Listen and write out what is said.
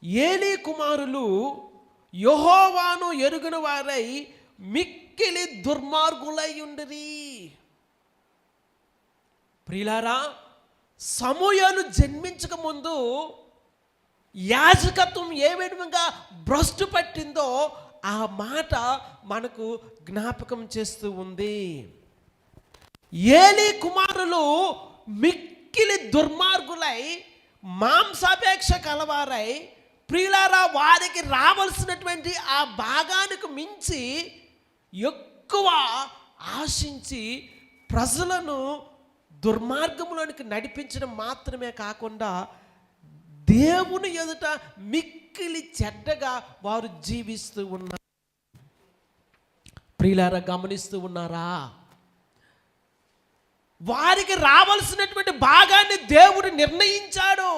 ఏలీ కుమారులు యెహోవాను ఎరుగిన వారై మిక్కిలి దుర్మార్గులై ఉండిరి. ప్రియులారా, సమూయేలు జన్మించక ముందు యాజకత్వం ఏ విధంగా భ్రష్టు పట్టిందో ఆ మాట మనకు జ్ఞాపకం చేస్తూ ఉంది. ఏలీ కుమారులు మిక్కిలి దుర్మార్గులై మాంసాపేక్ష కలవారై, ప్రియులారా, వారికి రావాల్సినటువంటి ఆ భాగానికి మించి ఎక్కువ ఆశించి ప్రజలను దుర్మార్గంలోనికి నడిపించడం మాత్రమే కాకుండా దేవుని ఎదుట మిక్కిలి చెడ్డగా వారు జీవిస్తూ ఉన్నారు. ప్రియులారా, గమనిస్తూ ఉన్నారా? వారికి రావాల్సినటువంటి భాగాన్ని దేవుడు నిర్ణయించాడు.